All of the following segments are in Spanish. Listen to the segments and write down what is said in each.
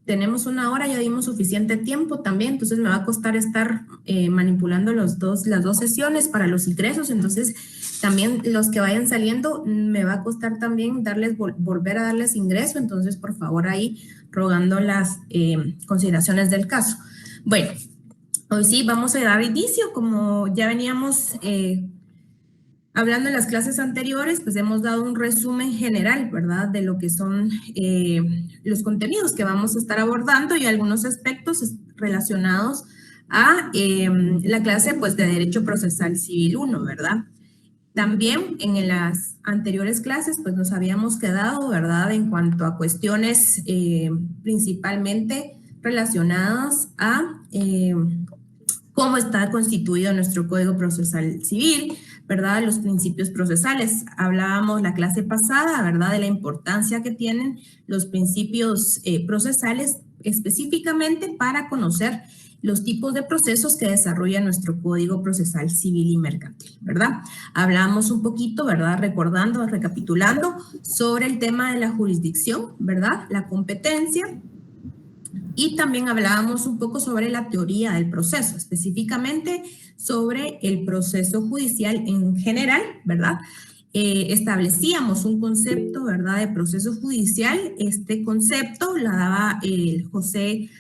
tenemos 1 hora, ya dimos suficiente tiempo también, entonces me va a costar estar manipulando las dos sesiones para los ingresos, entonces también los que vayan saliendo me va a costar también volver a darles ingreso, entonces por favor ahí rogando las consideraciones del caso. Bueno, hoy sí vamos a dar inicio, como ya veníamos hablando en las clases anteriores, pues hemos dado un resumen general, ¿verdad?, de lo que son los contenidos que vamos a estar abordando y algunos aspectos relacionados a la clase, pues, de Derecho Procesal Civil 1, ¿verdad? También en las anteriores clases, pues, nos habíamos quedado, ¿verdad?, en cuanto a cuestiones principalmente relacionadas a cómo está constituido nuestro Código Procesal Civil, ¿verdad? Los principios procesales. Hablábamos la clase pasada, ¿verdad?, de la importancia que tienen los principios procesales específicamente para conocer los tipos de procesos que desarrolla nuestro Código Procesal Civil y Mercantil, ¿verdad? Hablamos un poquito, ¿verdad?, recapitulando sobre el tema de la jurisdicción, ¿verdad?, la competencia, y también hablábamos un poco sobre la teoría del proceso, específicamente sobre el proceso judicial en general, ¿verdad? Establecíamos un concepto, ¿verdad?, de proceso judicial. Este concepto la daba José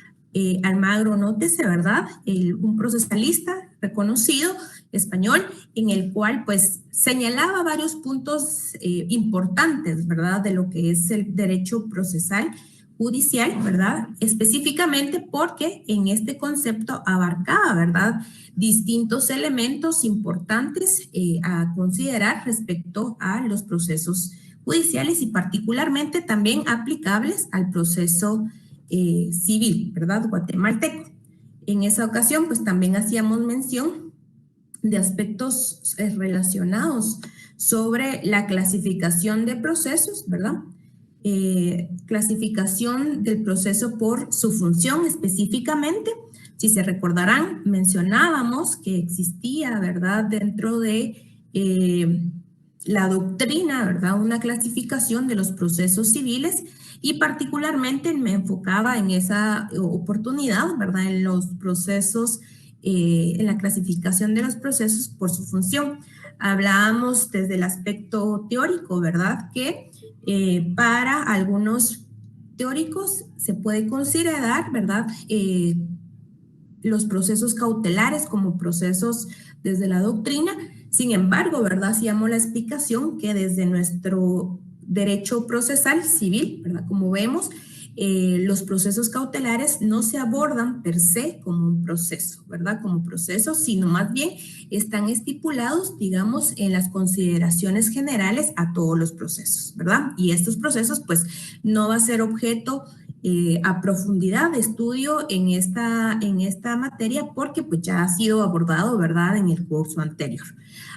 Almagro Nótese, ¿verdad?, un procesalista reconocido español, en el cual pues señalaba varios puntos importantes, ¿verdad?, de lo que es el derecho procesal judicial, ¿verdad?, específicamente porque en este concepto abarcaba, ¿verdad?, distintos elementos importantes a considerar respecto a los procesos judiciales y particularmente también aplicables al proceso civil, ¿verdad?, guatemalteco. En esa ocasión, pues también hacíamos mención de aspectos relacionados sobre la clasificación de procesos, ¿verdad? Clasificación del proceso por su función específicamente. Si se recordarán, mencionábamos que existía, ¿verdad?, dentro de la doctrina, ¿verdad?, una clasificación de los procesos civiles y particularmente me enfocaba en esa oportunidad, ¿verdad?, en los procesos, en la clasificación de los procesos por su función. Hablábamos desde el aspecto teórico, ¿verdad?, que para algunos teóricos se puede considerar, ¿verdad?, los procesos cautelares como procesos desde la doctrina. Sin embargo, ¿verdad?, hacíamos la explicación que desde nuestro derecho procesal civil, ¿verdad?, como vemos, los procesos cautelares no se abordan per se como un proceso, ¿verdad?, como proceso, sino más bien están estipulados, digamos, en las consideraciones generales a todos los procesos, ¿verdad? Y estos procesos, pues, no va a ser objeto a profundidad de estudio en esta materia porque pues ya ha sido abordado, ¿verdad?, en el curso anterior.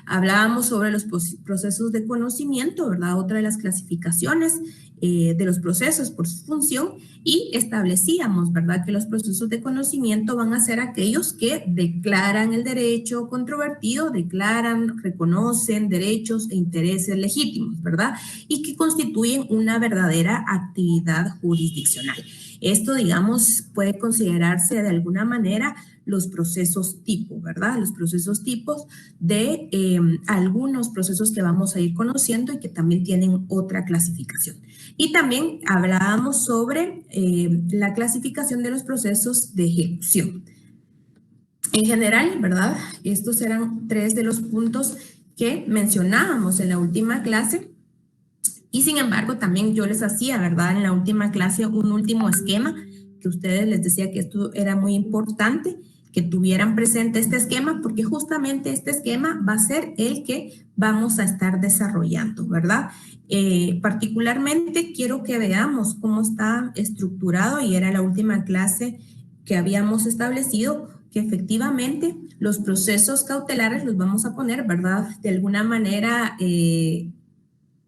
Hablábamos sobre los procesos de conocimiento, ¿verdad?, otra de las clasificaciones de los procesos por su función, y establecíamos, ¿verdad?, que los procesos de conocimiento van a ser aquellos que declaran el derecho controvertido, reconocen derechos e intereses legítimos, ¿verdad?, y que constituyen una verdadera actividad jurisdiccional. Esto, digamos, puede considerarse de alguna manera los procesos tipo, ¿verdad? Los procesos tipos de algunos procesos que vamos a ir conociendo y que también tienen otra clasificación. Y también hablábamos sobre la clasificación de los procesos de ejecución. En general, ¿verdad?, estos eran 3 de los puntos que mencionábamos en la última clase. Y sin embargo, también yo les hacía, ¿verdad?, en la última clase un último esquema que ustedes les decía que esto era muy importante, que tuvieran presente este esquema, porque justamente este esquema va a ser el que vamos a estar desarrollando, ¿verdad? Particularmente quiero que veamos cómo está estructurado, y era la última clase que habíamos establecido, que efectivamente los procesos cautelares los vamos a poner, ¿verdad?, de alguna manera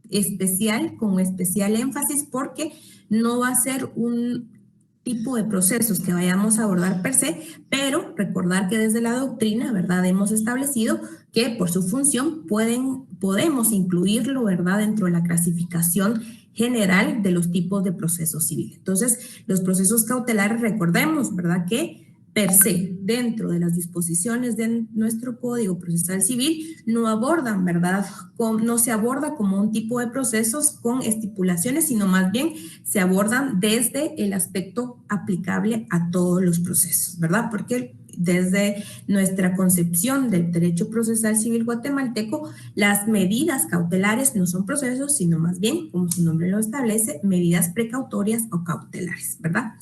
especial, con especial énfasis, porque no va a ser un tipo de procesos que vayamos a abordar per se, pero recordar que desde la doctrina, ¿verdad?, hemos establecido que por su función pueden podemos incluirlo, ¿verdad?, dentro de la clasificación general de los tipos de proceso civil. Entonces, los procesos cautelares, recordemos, ¿verdad?, que per se, dentro de las disposiciones de nuestro Código Procesal Civil, no abordan, ¿verdad?, no se aborda como un tipo de procesos con estipulaciones, sino más bien se abordan desde el aspecto aplicable a todos los procesos, ¿verdad? Porque desde nuestra concepción del derecho procesal civil guatemalteco, las medidas cautelares no son procesos, sino más bien, como su nombre lo establece, medidas precautorias o cautelares, ¿verdad?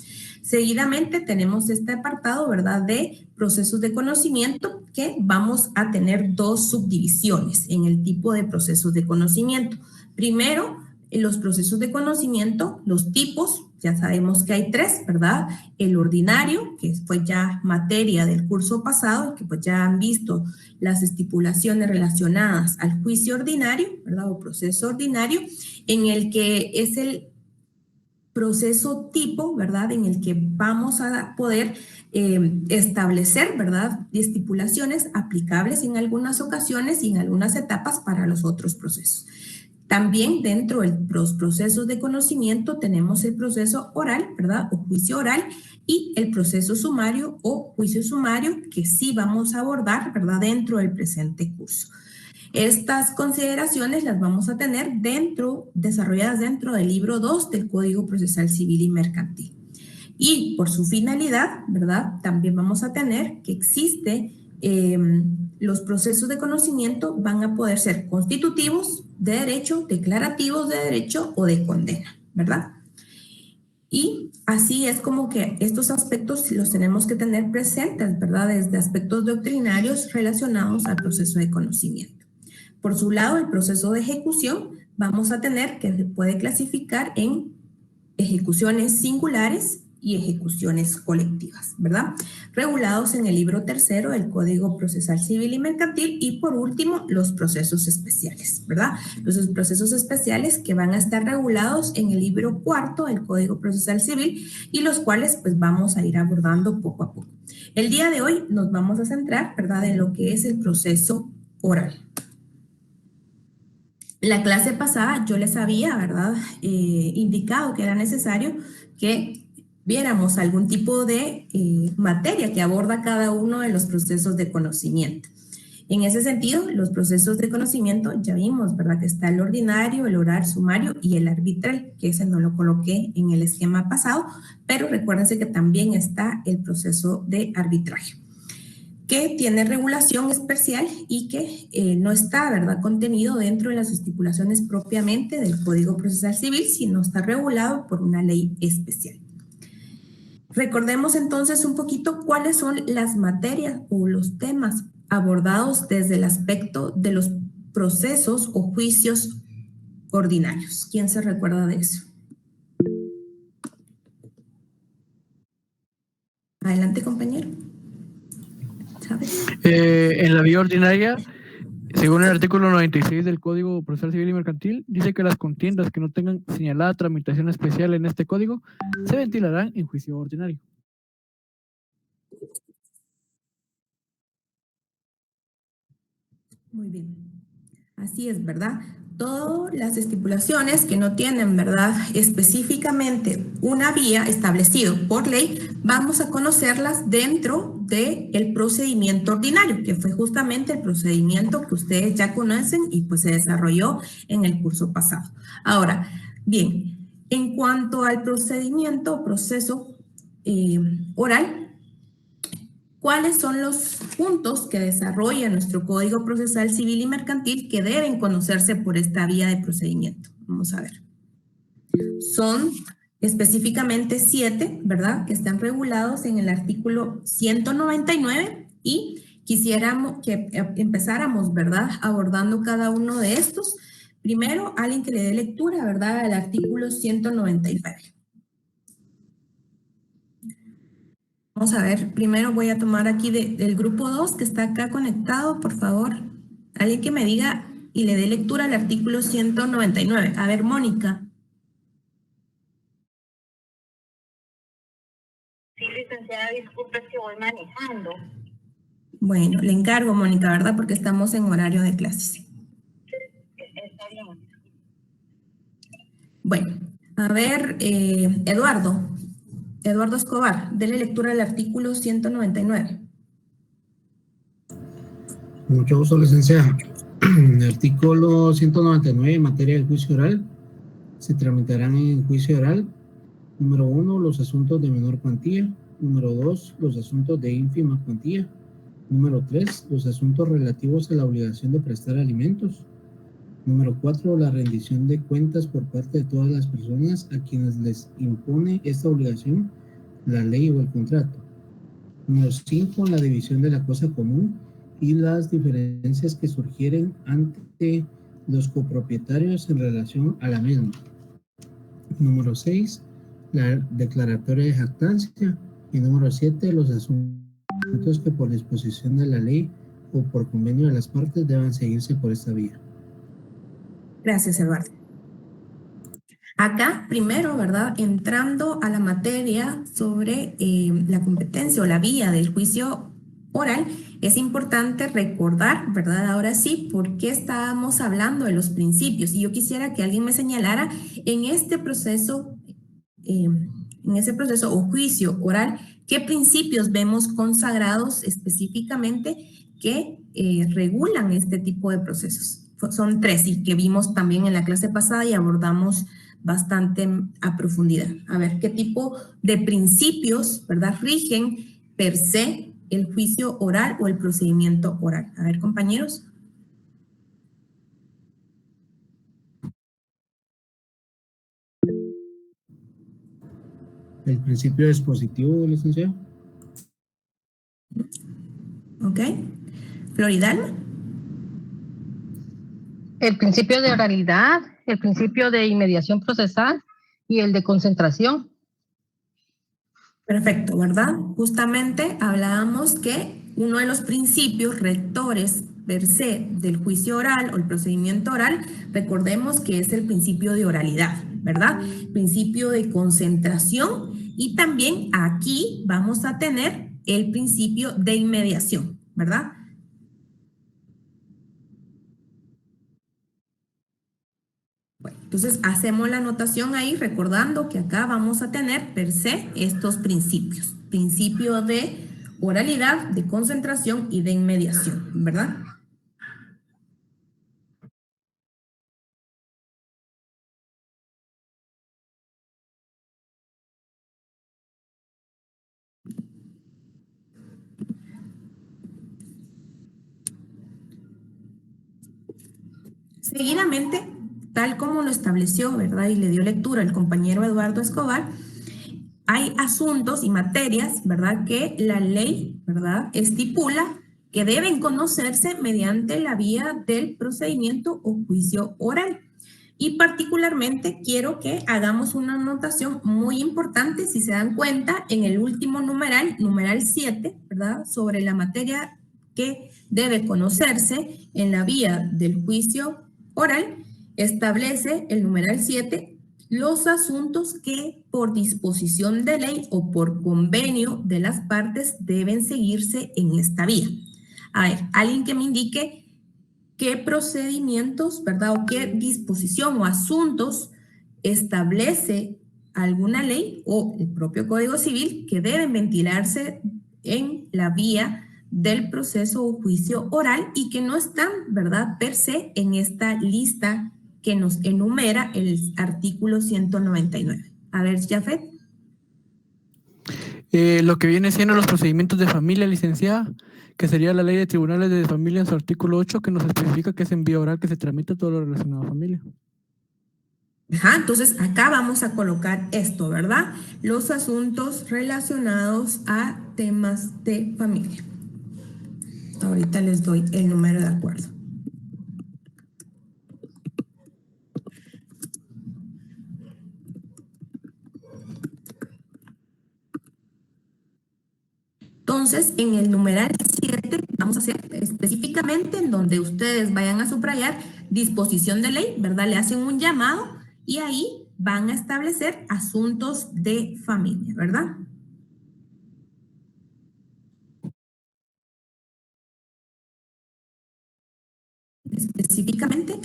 Seguidamente tenemos este apartado, ¿verdad?, de procesos de conocimiento, que vamos a tener dos subdivisiones en el tipo de procesos de conocimiento. Primero, en los procesos de conocimiento, los tipos, ya sabemos que hay tres, ¿verdad? El ordinario, que fue ya materia del curso pasado, que pues ya han visto las estipulaciones relacionadas al juicio ordinario, ¿verdad?, o proceso ordinario, en el que es el proceso tipo, ¿verdad?, en el que vamos a poder establecer, ¿verdad?, estipulaciones aplicables en algunas ocasiones y en algunas etapas para los otros procesos. También dentro de los procesos de conocimiento tenemos el proceso oral, ¿verdad?, o juicio oral, y el proceso sumario o juicio sumario, que sí vamos a abordar, ¿verdad?, dentro del presente curso. Estas consideraciones las vamos a tener desarrolladas dentro del libro 2 del Código Procesal Civil y Mercantil. Y por su finalidad, ¿verdad?, también vamos a tener que existe los procesos de conocimiento van a poder ser constitutivos de derecho, declarativos de derecho o de condena, ¿verdad? Y así es como que estos aspectos los tenemos que tener presentes, ¿verdad?, desde aspectos doctrinarios relacionados al proceso de conocimiento. Por su lado, el proceso de ejecución vamos a tener que se puede clasificar en ejecuciones singulares y ejecuciones colectivas, ¿verdad?, regulados en el libro 3 del Código Procesal Civil y Mercantil. Y por último, los procesos especiales, ¿verdad? Los procesos especiales que van a estar regulados en el libro 4 del Código Procesal Civil y los cuales pues vamos a ir abordando poco a poco. El día de hoy nos vamos a centrar, ¿verdad?, en lo que es el proceso oral. La clase pasada yo les había, ¿verdad?, indicado que era necesario que viéramos algún tipo de materia que aborda cada uno de los procesos de conocimiento. En ese sentido, los procesos de conocimiento ya vimos, ¿verdad?, que está el ordinario, el oral, sumario y el arbitral, que ese no lo coloqué en el esquema pasado, pero recuérdense que también está el proceso de arbitraje, que tiene regulación especial y que no está, ¿verdad?, contenido dentro de las estipulaciones propiamente del Código Procesal Civil, sino está regulado por una ley especial. Recordemos entonces un poquito cuáles son las materias o los temas abordados desde el aspecto de los procesos o juicios ordinarios. ¿Quién se recuerda de eso? Adelante, compañero. ¿Sabes? En la vía ordinaria, según el artículo 96 del Código Procesal Civil y Mercantil, dice que las contiendas que no tengan señalada tramitación especial en este código se ventilarán en juicio ordinario. Muy bien. Así es, ¿verdad? Todas las estipulaciones que no tienen, ¿verdad?, específicamente una vía establecido por ley, vamos a conocerlas dentro del procedimiento ordinario, que fue justamente el procedimiento que ustedes ya conocen y pues se desarrolló en el curso pasado. Ahora, bien, en cuanto al procedimiento o proceso oral, ¿cuáles son los puntos que desarrolla nuestro Código Procesal Civil y Mercantil que deben conocerse por esta vía de procedimiento? Vamos a ver. Son específicamente 7, ¿verdad?, que están regulados en el artículo 199 y quisiéramos que empezáramos, ¿verdad?, abordando cada uno de estos. Primero, alguien que le dé lectura, ¿verdad?, al artículo 199. Vamos a ver, primero voy a tomar aquí del grupo 2 que está acá conectado, por favor. Alguien que me diga y le dé lectura al artículo 199. A ver, Mónica. Sí, licenciada, disculpe que voy manejando. Bueno, le encargo, Mónica, ¿verdad? Porque estamos en horario de clases. Bueno, a ver, Eduardo Escobar, dele lectura al artículo 199. Mucho gusto, licenciada. El artículo 199 en materia del juicio oral se tramitarán en juicio oral. Número 1, los asuntos de menor cuantía. Número 2, los asuntos de ínfima cuantía. Número 3, los asuntos relativos a la obligación de prestar alimentos. Número 4, la rendición de cuentas por parte de todas las personas a quienes les impone esta obligación, la ley o el contrato. Número 5, la división de la cosa común y las diferencias que surgieren ante los copropietarios en relación a la misma. Número 6, la declaratoria de jactancia. Y número 7, los asuntos que por disposición de la ley o por convenio de las partes deban seguirse por esta vía. Gracias, Eduardo. Acá, primero, ¿verdad? Entrando a la materia sobre la competencia o la vía del juicio oral, es importante recordar, ¿verdad? Ahora sí, por qué estábamos hablando de los principios. Y yo quisiera que alguien me señalara en este proceso, o juicio oral, qué principios vemos consagrados específicamente que regulan este tipo de procesos. Son 3 y que vimos también en la clase pasada y abordamos bastante a profundidad. A ver, ¿qué tipo de principios, verdad, rigen per se el juicio oral o el procedimiento oral? A ver, compañeros. El principio dispositivo, licenciado. Ok. Floridalma. El principio de oralidad, el principio de inmediación procesal y el de concentración. Perfecto, ¿verdad? Justamente hablábamos que uno de los principios rectores per se del juicio oral o el procedimiento oral, recordemos que es el principio de oralidad, ¿verdad? Principio de concentración y también aquí vamos a tener el principio de inmediación, ¿verdad? Bueno, entonces hacemos la anotación ahí recordando que acá vamos a tener per se estos principios. Principio de oralidad, de concentración y de inmediación, ¿verdad? Seguidamente, tal como lo estableció, ¿verdad? Y le dio lectura el compañero Eduardo Escobar, hay asuntos y materias, ¿verdad? Que la ley, ¿verdad? Estipula que deben conocerse mediante la vía del procedimiento o juicio oral. Y particularmente quiero que hagamos una anotación muy importante, si se dan cuenta, en el último numeral, numeral 7, ¿verdad? Sobre la materia que debe conocerse en la vía del juicio oral, establece el numeral 7 los asuntos que por disposición de ley o por convenio de las partes deben seguirse en esta vía. A ver, alguien que me indique qué procedimientos, ¿verdad? O qué disposición o asuntos establece alguna ley o el propio Código Civil que deben ventilarse en la vía del proceso o juicio oral y que no están, ¿verdad? Per se en esta lista que nos enumera el artículo 199. A ver, Jafet. Lo que viene siendo los procedimientos de familia, licenciada, que sería la ley de tribunales de familia en su artículo 8, que nos especifica que es en vía oral que se tramita todo lo relacionado a familia. Ajá, entonces acá vamos a colocar esto, ¿verdad? Los asuntos relacionados a temas de familia. Ahorita les doy el número de acuerdo. Entonces, en el numeral 7 vamos a hacer específicamente en donde ustedes vayan a subrayar disposición de ley, ¿verdad? Le hacen un llamado y ahí van a establecer asuntos de familia, ¿verdad? Específicamente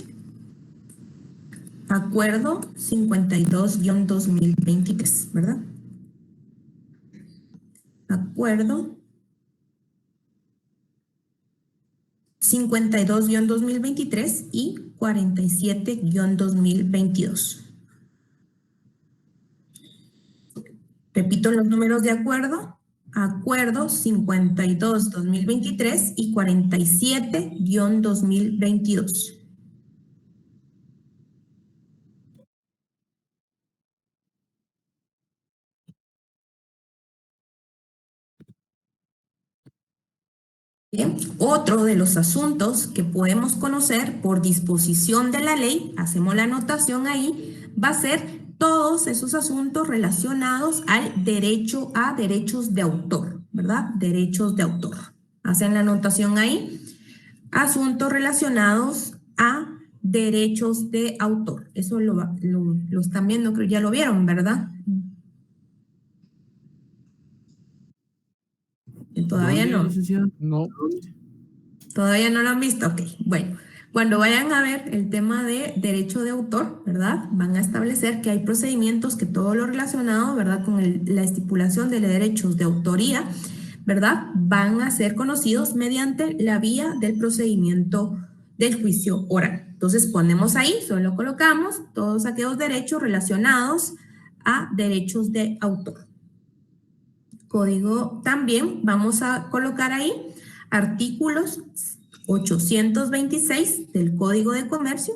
Acuerdo 52-2023, ¿verdad? Acuerdo 52-2023 y 47-2022. Repito los números de acuerdo. Acuerdo 52-2023 y 47-2022. Bien, otro de los asuntos que podemos conocer por disposición de la ley, hacemos la anotación ahí, va a ser todos esos asuntos relacionados al derecho a derechos de autor, ¿verdad? Derechos de autor. Hacen la anotación ahí. Asuntos relacionados a derechos de autor. Eso lo están viendo, creo que ya lo vieron, ¿verdad? Todavía no. No. ¿Todavía no lo han visto? Ok, bueno. Cuando vayan a ver el tema de derecho de autor, ¿verdad? Van a establecer que hay procedimientos que todo lo relacionado, ¿verdad? Con la estipulación de derechos de autoría, ¿verdad? Van a ser conocidos mediante la vía del procedimiento del juicio oral. Entonces ponemos ahí, solo colocamos todos aquellos derechos relacionados a derechos de autor. Código también vamos a colocar ahí artículos 826 del Código de Comercio,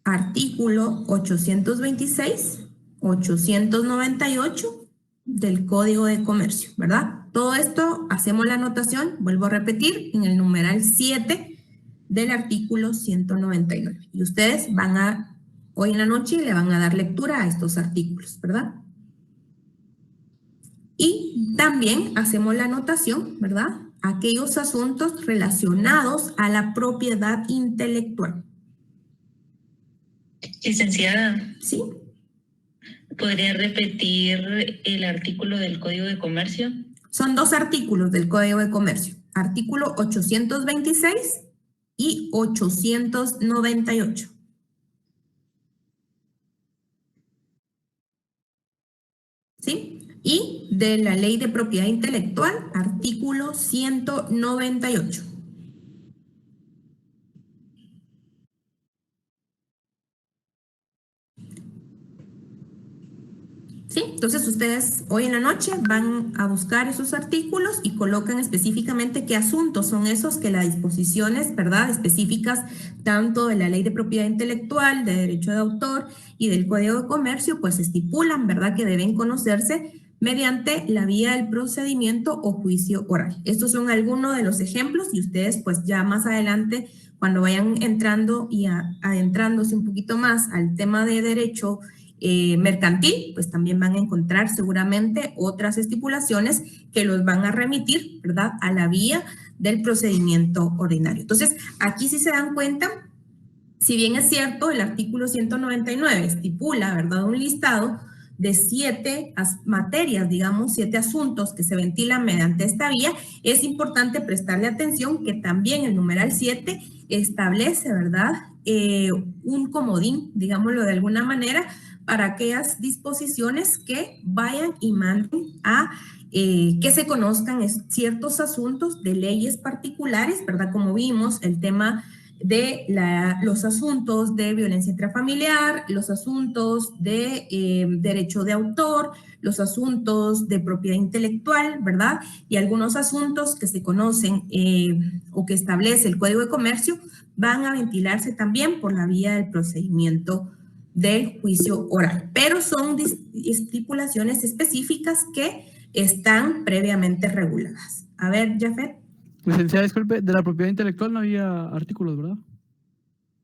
artículo 826, 898 del Código de Comercio, ¿verdad? Todo esto hacemos la anotación, vuelvo a repetir, en el numeral 7 del artículo 199. Y ustedes van a, hoy en la noche, le van a dar lectura a estos artículos, ¿verdad? Y también hacemos la anotación, ¿verdad? Aquellos asuntos relacionados a la propiedad intelectual. Licenciada, ¿Sí? ¿podría repetir el artículo del Código de Comercio? Son dos artículos del Código de Comercio. Artículo 826 y 898. ¿Sí? Y de la Ley de Propiedad Intelectual, artículo 198. ¿Sí? Entonces ustedes hoy en la noche van a buscar esos artículos y colocan específicamente qué asuntos son esos que las disposiciones, ¿verdad?, específicas tanto de la Ley de Propiedad Intelectual, de Derecho de Autor y del Código de Comercio, pues estipulan, ¿verdad?, que deben conocerse mediante la vía del procedimiento o juicio oral. Estos son algunos de los ejemplos y ustedes pues ya más adelante, cuando vayan entrando y adentrándose un poquito más al tema de derecho mercantil, pues también van a encontrar seguramente otras estipulaciones que los van a remitir, ¿verdad?, a la vía del procedimiento ordinario. Entonces, aquí sí se dan cuenta, si bien es cierto, el artículo 199 estipula, ¿verdad?, un listado de 7 materias, digamos, 7 asuntos que se ventilan mediante esta vía, es importante prestarle atención que también el numeral 7 establece, ¿verdad?, un comodín, digámoslo de alguna manera, para aquellas disposiciones que vayan y manden a que se conozcan ciertos asuntos de leyes particulares, ¿verdad? Como vimos, el tema de los asuntos de violencia intrafamiliar, los asuntos de derecho de autor, los asuntos de propiedad intelectual, ¿verdad? Y algunos asuntos que se conocen o que establece el Código de Comercio van a ventilarse también por la vía del procedimiento del juicio oral, pero son estipulaciones específicas que están previamente reguladas. A ver, Jafet. Licenciada, disculpe, de la propiedad intelectual no había artículos, ¿verdad?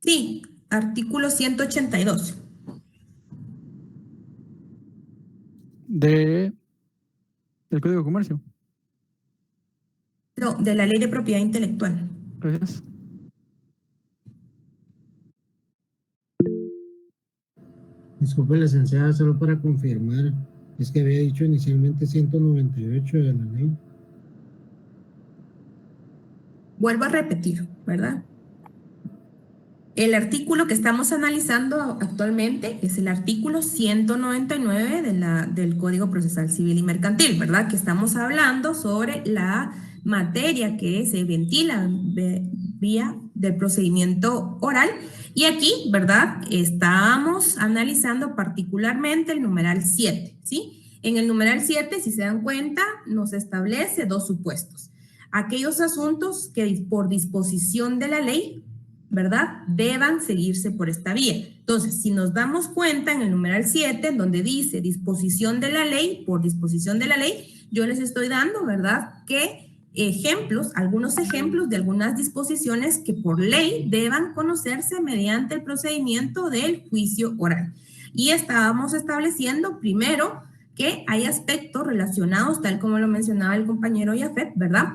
Sí, artículo 182. Del Código de Comercio. No, de la Ley de Propiedad Intelectual. Gracias. Disculpe, licenciada, solo para confirmar, es que había dicho inicialmente 198 de la ley. Vuelvo a repetir, ¿verdad? El artículo que estamos analizando actualmente es el artículo 199 del Código Procesal Civil y Mercantil, ¿verdad? Que estamos hablando sobre la materia que se ventila vía del procedimiento oral. Y aquí, ¿verdad? Estamos analizando particularmente el numeral 7, ¿sí? En el numeral 7, si se dan cuenta, nos establece dos supuestos. Aquellos asuntos que por disposición de la ley, ¿verdad?, deban seguirse por esta vía. Entonces, si nos damos cuenta en el numeral 7, donde dice disposición de la ley, por disposición de la ley, yo les estoy dando, ¿verdad?, que algunos ejemplos de algunas disposiciones que por ley deban conocerse mediante el procedimiento del juicio oral. Y estábamos estableciendo primero que hay aspectos relacionados, tal como lo mencionaba el compañero Yafet, ¿verdad?,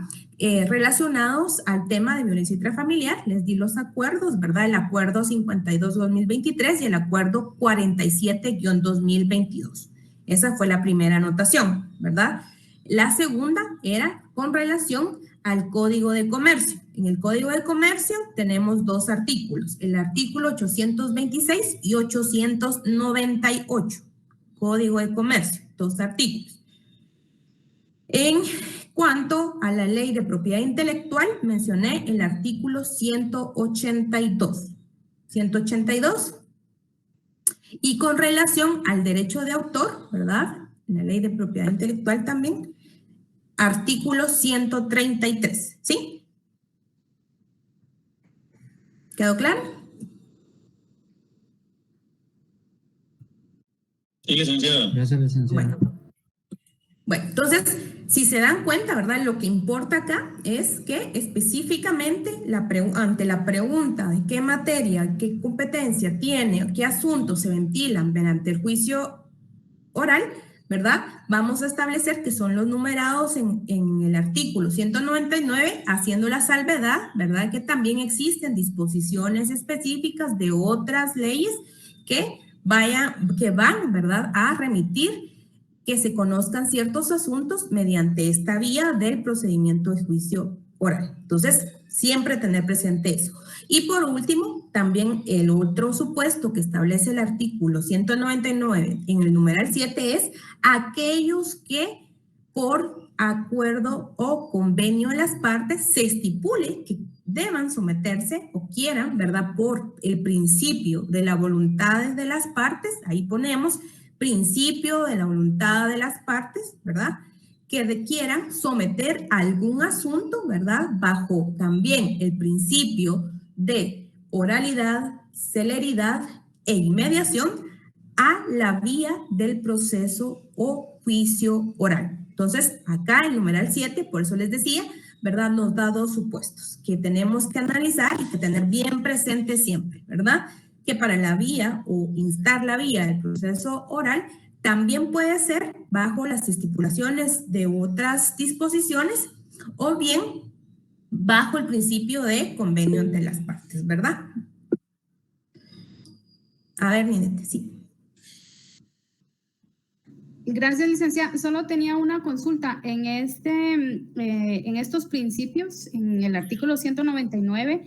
relacionados al tema de violencia intrafamiliar. Les di los acuerdos, ¿verdad? El acuerdo 52-2023 y el acuerdo 47-2022. Esa fue la primera anotación, ¿verdad? La segunda era con relación al Código de Comercio. En el Código de Comercio tenemos dos artículos, el artículo 826 y 898. Código de Comercio, dos artículos. En cuanto a la ley de propiedad intelectual, mencioné el artículo 182. 182. Y con relación al derecho de autor, ¿verdad?, en la ley de propiedad intelectual también, artículo 133, ¿sí? ¿Quedó claro? Sí, licenciada. Gracias, licenciada. Bueno, entonces, si se dan cuenta, ¿verdad?, lo que importa acá es que específicamente ante la pregunta de qué materia, qué competencia tiene, qué asuntos se ventilan mediante el juicio oral, ¿verdad?, vamos a establecer que son los numerados en el artículo 199, haciendo la salvedad, ¿verdad?, que también existen disposiciones específicas de otras leyes que van, ¿verdad?, a remitir que se conozcan ciertos asuntos mediante esta vía del procedimiento de juicio oral. Entonces, siempre tener presente eso. Y por último, también el otro supuesto que establece el artículo 199 en el numeral 7 es aquellos que por acuerdo o convenio de las partes se estipule que deban someterse o quieran, ¿verdad?, por el principio de la voluntad de las partes, ahí ponemos principio de la voluntad de las partes, ¿verdad?, que requieran someter algún asunto, ¿verdad?, bajo también el principio de oralidad, celeridad e inmediación a la vía del proceso o juicio oral. Entonces, acá en numeral 7, por eso les decía, ¿verdad?, nos da dos supuestos que tenemos que analizar y que tener bien presente siempre, ¿verdad?, que para la vía o instar la vía del proceso oral también puede ser bajo las estipulaciones de otras disposiciones o bien bajo el principio de convenio entre las partes, ¿verdad? A ver, Ninete, sí. Gracias, licenciada. Solo tenía una consulta. En estos principios, en el artículo 199,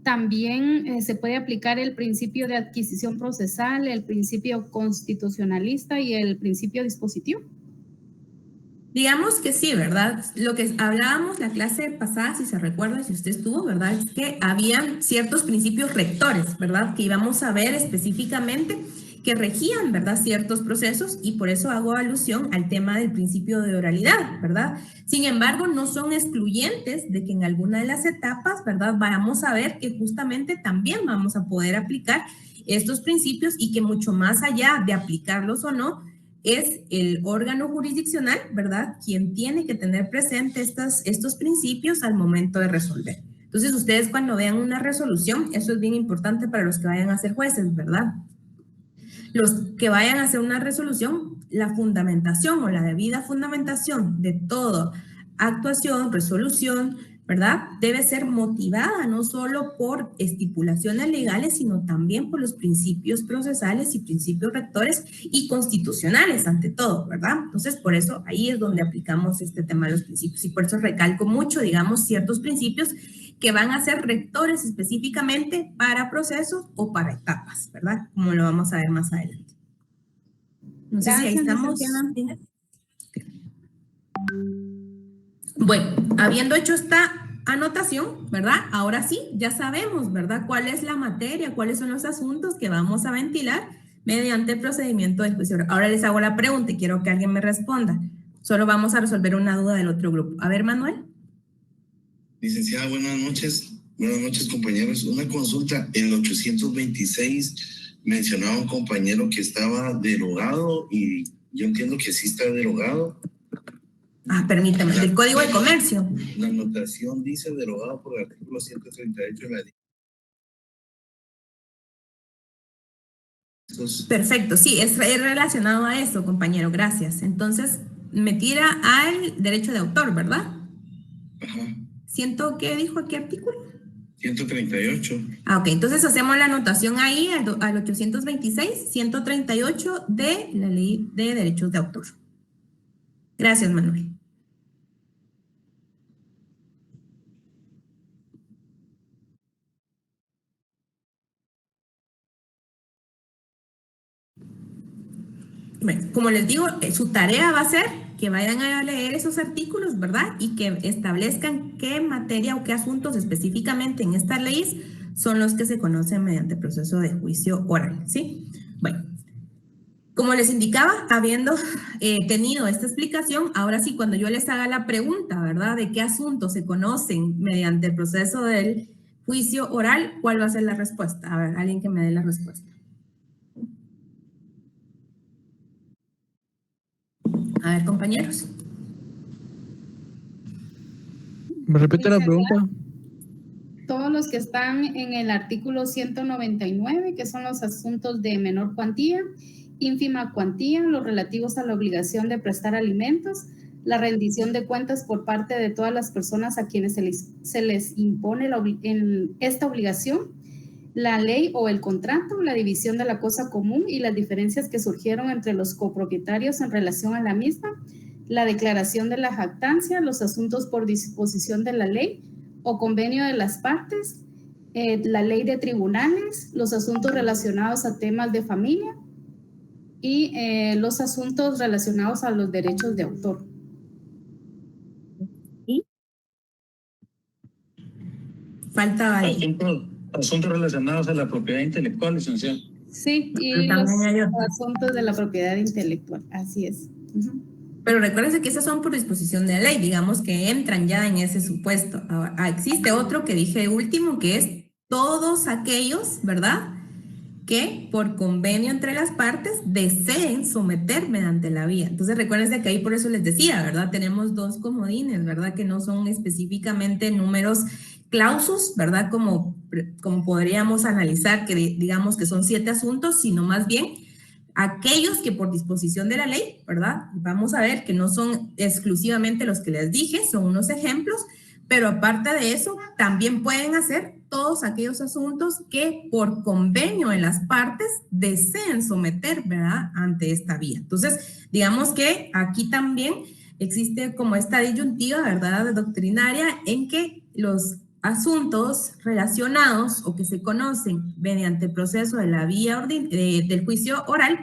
también se puede aplicar el principio de adquisición procesal, el principio constitucionalista y el principio dispositivo. Digamos que sí, ¿verdad? Lo que hablábamos la clase pasada, si se recuerda, si usted estuvo, ¿verdad?, es que habían ciertos principios rectores, ¿verdad?, que íbamos a ver específicamente que regían, ¿verdad?, ciertos procesos, y por eso hago alusión al tema del principio de oralidad, ¿verdad? Sin embargo, no son excluyentes de que en alguna de las etapas, ¿verdad?, vamos a ver que justamente también vamos a poder aplicar estos principios y que mucho más allá de aplicarlos o no, es el órgano jurisdiccional, ¿verdad?, quien tiene que tener presente estos principios al momento de resolver. Entonces, ustedes cuando vean una resolución, eso es bien importante para los que vayan a ser jueces, ¿verdad? Los que vayan a hacer una resolución, la fundamentación o la debida fundamentación de toda actuación, resolución, ¿verdad?, debe ser motivada no solo por estipulaciones legales, sino también por los principios procesales y principios rectores y constitucionales ante todo, ¿verdad? Entonces, por eso ahí es donde aplicamos este tema de los principios y por eso recalco mucho, digamos, ciertos principios que van a ser rectores específicamente para procesos o para etapas, ¿verdad? Como lo vamos a ver más adelante. No sé si ahí Gracias, estamos. licenciada. Bueno, habiendo hecho esta anotación, ¿verdad? Ahora sí, ya sabemos, ¿verdad? Cuál es la materia, cuáles son los asuntos que vamos a ventilar mediante el procedimiento de juicio oral. Ahora les hago la pregunta y quiero que alguien me responda. Solo vamos a resolver una duda del otro grupo. A ver, Manuel. Licenciada, buenas noches. Buenas noches, compañeros. Una consulta. En el 826 mencionaba un compañero que estaba derogado y yo entiendo que sí está derogado. Permítame, del Código de Comercio. La anotación dice derogado por el artículo 138 de la ley. Perfecto, sí, es relacionado a eso, compañero, gracias. Entonces, me tira al derecho de autor, ¿verdad? Ajá. ¿Qué dijo aquí artículo? 138. Ok, entonces hacemos la anotación ahí al 826, 138 de la Ley de Derechos de Autor. Gracias, Manuel. Bueno, como les digo, su tarea va a ser que vayan a leer esos artículos, ¿verdad? Y que establezcan qué materia o qué asuntos específicamente en estas leyes son los que se conocen mediante proceso de juicio oral, ¿sí? Bueno, como les indicaba, habiendo tenido esta explicación, ahora sí, cuando yo les haga la pregunta, ¿verdad? De qué asuntos se conocen mediante el proceso del juicio oral, ¿cuál va a ser la respuesta? A ver, alguien que me dé la respuesta. A ver, compañeros. ¿Me repite la pregunta? Todos los que están en el artículo 199, que son los asuntos de menor cuantía, ínfima cuantía, los relativos a la obligación de prestar alimentos, la rendición de cuentas por parte de todas las personas a quienes se les impone esta obligación, la ley o el contrato, la división de la cosa común y las diferencias que surgieron entre los copropietarios en relación a la misma, la declaración de la jactancia, los asuntos por disposición de la ley o convenio de las partes, la ley de tribunales, los asuntos relacionados a temas de familia y los asuntos relacionados a los derechos de autor. ¿Y? Falta asuntos relacionados a la propiedad intelectual, licenciado. Sí, y los asuntos de la propiedad intelectual, así es. Pero recuérdense que esas son por disposición de ley, digamos que entran ya en ese supuesto. Ahora, existe otro que dije último, que es todos aquellos, ¿verdad?, que por convenio entre las partes deseen someter mediante la vía. Entonces recuérdense que ahí por eso les decía, ¿verdad? Tenemos dos comodines, ¿verdad? Que no son específicamente números clausus, ¿verdad? Como podríamos analizar que digamos que son 7 asuntos, sino más bien aquellos que por disposición de la ley, ¿verdad? Vamos a ver que no son exclusivamente los que les dije, son unos ejemplos, pero aparte de eso, también pueden hacer todos aquellos asuntos que por convenio en las partes deseen someter, ¿verdad?, ante esta vía. Entonces, digamos que aquí también existe como esta disyuntiva, ¿verdad?, doctrinaria, en que los asuntos relacionados o que se conocen mediante el proceso de la vía del juicio oral,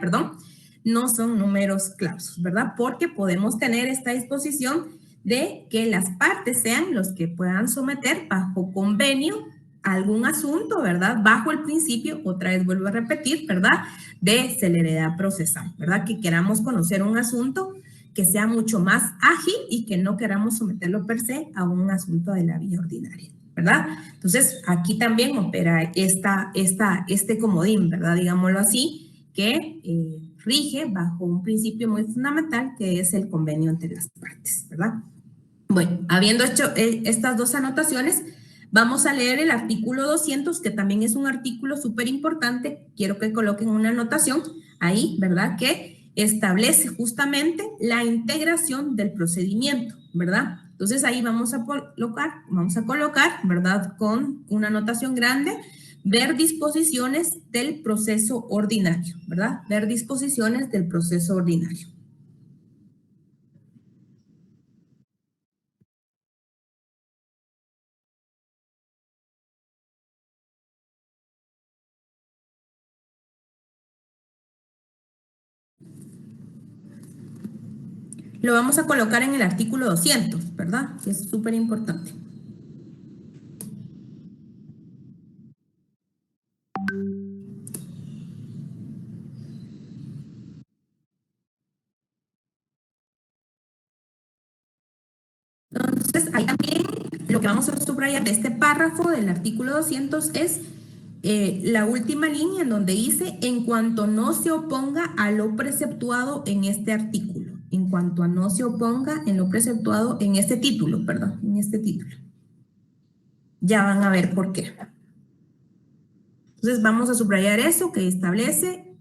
no son números clausus, ¿verdad? Porque podemos tener esta disposición de que las partes sean los que puedan someter bajo convenio algún asunto, ¿verdad? Bajo el principio, otra vez vuelvo a repetir, ¿verdad?, de celeridad procesal, ¿verdad? Que queramos conocer un asunto que sea mucho más ágil y que no queramos someterlo per se a un asunto de la vía ordinaria, ¿verdad? Entonces, aquí también opera este comodín, ¿verdad? Digámoslo así, que rige bajo un principio muy fundamental que es el convenio entre las partes, ¿verdad? Bueno, habiendo hecho estas dos anotaciones, vamos a leer el artículo 200, que también es un artículo súper importante. Quiero que coloquen una anotación ahí, ¿verdad?, que establece justamente la integración del procedimiento, ¿verdad? Entonces ahí vamos a colocar, ¿verdad?, con una anotación grande, ver disposiciones del proceso ordinario, ¿verdad? Ver disposiciones del proceso ordinario. Lo vamos a colocar en el artículo 200, ¿verdad? Que es súper importante. Entonces, ahí también lo que vamos a subrayar de este párrafo del artículo 200 es la última línea en donde dice, en cuanto no se oponga a lo preceptuado en este artículo. En cuanto a no se oponga en lo preceptuado en este título, perdón, en este título. Ya van a ver por qué. Entonces, vamos a subrayar eso que establece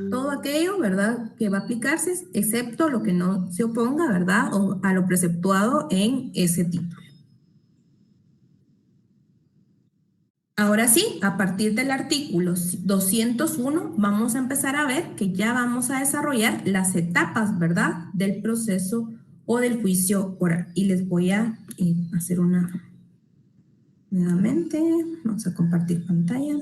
todo aquello, ¿verdad?, que va a aplicarse, excepto lo que no se oponga, ¿verdad?, o a lo preceptuado en ese título. Ahora sí, a partir del artículo 201, vamos a empezar a ver que ya vamos a desarrollar las etapas, ¿verdad?, del proceso o del juicio oral. Y les voy a hacer una... Nuevamente, vamos a compartir pantalla.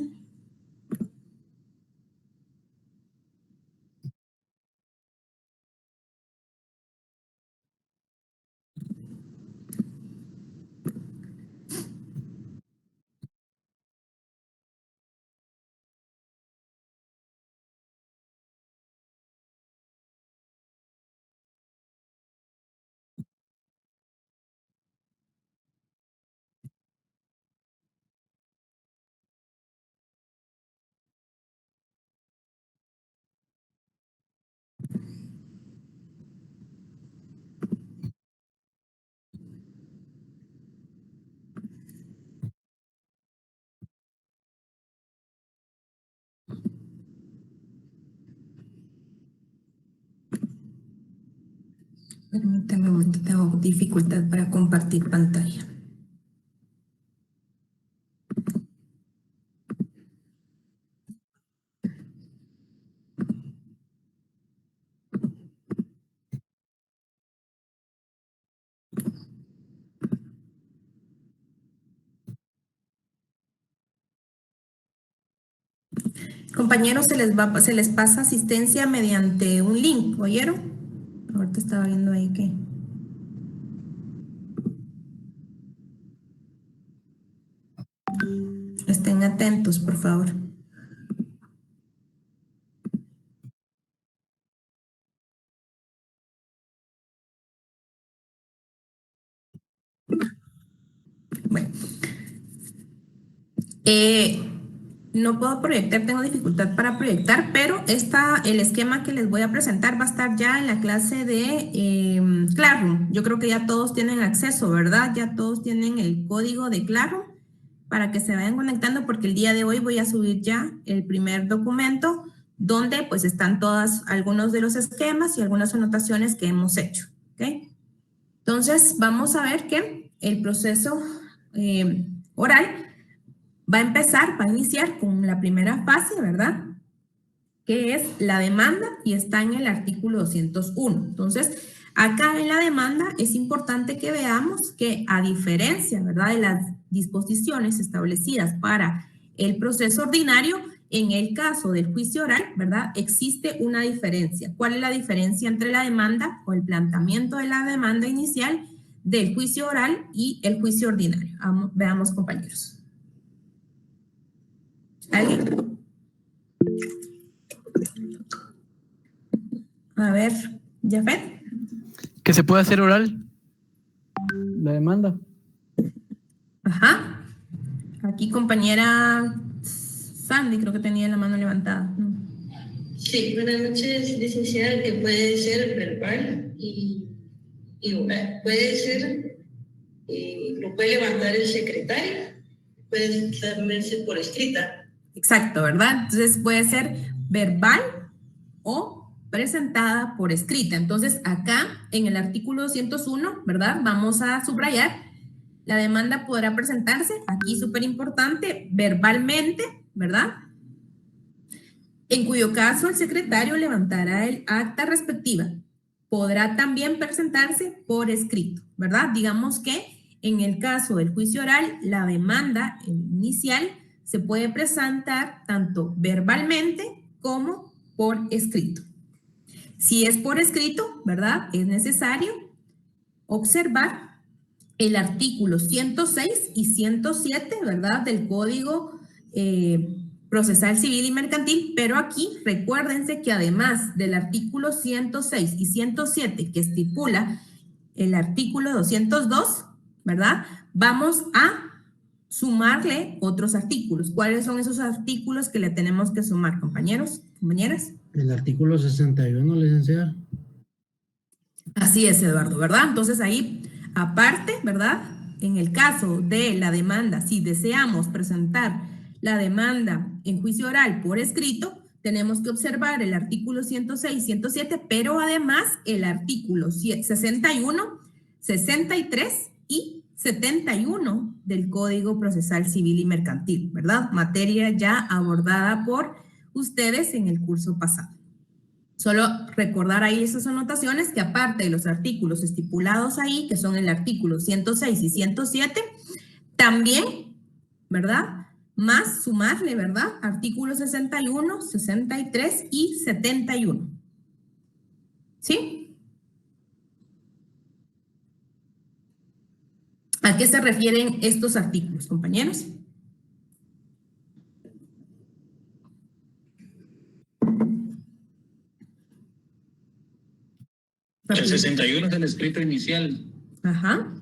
Permítanme un momento, tengo dificultad para compartir pantalla. Compañeros, se les pasa asistencia mediante un link, ¿oyeron? Ahorita estaba viendo ahí que... Estén atentos, por favor. Bueno. No puedo proyectar, tengo dificultad para proyectar, pero el esquema que les voy a presentar va a estar ya en la clase de Classroom. Yo creo que ya todos tienen acceso, ¿verdad? Ya todos tienen el código de Classroom para que se vayan conectando, porque el día de hoy voy a subir ya el primer documento donde pues están algunos de los esquemas y algunas anotaciones que hemos hecho, ¿ok? Entonces, vamos a ver que el proceso oral va a iniciar con la primera fase, ¿verdad?, que es la demanda y está en el artículo 201. Entonces, acá en la demanda es importante que veamos que a diferencia, ¿verdad?, de las disposiciones establecidas para el proceso ordinario, en el caso del juicio oral, ¿verdad?, existe una diferencia. ¿Cuál es la diferencia entre la demanda o el planteamiento de la demanda inicial del juicio oral y el juicio ordinario? Veamos, compañeros. ¿Alguien? A ver, Jafet. Que se puede hacer oral la demanda. Ajá. Aquí compañera Sandy creo que tenía la mano levantada. Sí, buenas noches, licenciada, que puede ser verbal y oral. Puede ser, lo puede levantar el secretario, puede también ser por escrita. Exacto, ¿verdad? Entonces puede ser verbal o presentada por escrita. Entonces acá en el artículo 201, ¿verdad?, vamos a subrayar: la demanda podrá presentarse, aquí súper importante, verbalmente, ¿verdad?, en cuyo caso el secretario levantará el acta respectiva. Podrá también presentarse por escrito, ¿verdad? Digamos que en el caso del juicio oral, la demanda inicial se puede presentar tanto verbalmente como por escrito. Si es por escrito, ¿verdad? Es necesario observar el artículo 106 y 107, ¿verdad? Del Código Procesal Civil y Mercantil, pero aquí recuérdense que además del artículo 106 y 107 que estipula el artículo 202, ¿verdad? Vamos a sumarle otros artículos. ¿Cuáles son esos artículos que le tenemos que sumar, compañeros, compañeras? El artículo 61, licenciada. Así es, Eduardo, ¿verdad? Entonces ahí, aparte, ¿verdad? En el caso de la demanda, si deseamos presentar la demanda en juicio oral por escrito, tenemos que observar el artículo 106, 107, pero además el artículo 61, 63 y 71 del Código Procesal Civil y Mercantil, ¿verdad? Materia ya abordada por ustedes en el curso pasado. Solo recordar ahí esas anotaciones que aparte de los artículos estipulados ahí, que son el artículo 106 y 107, también, ¿verdad? Más sumarle, ¿verdad? Artículos 61, 63 y 71. ¿Sí? ¿A qué se refieren estos artículos, compañeros? El 61 es el escrito inicial. Ajá.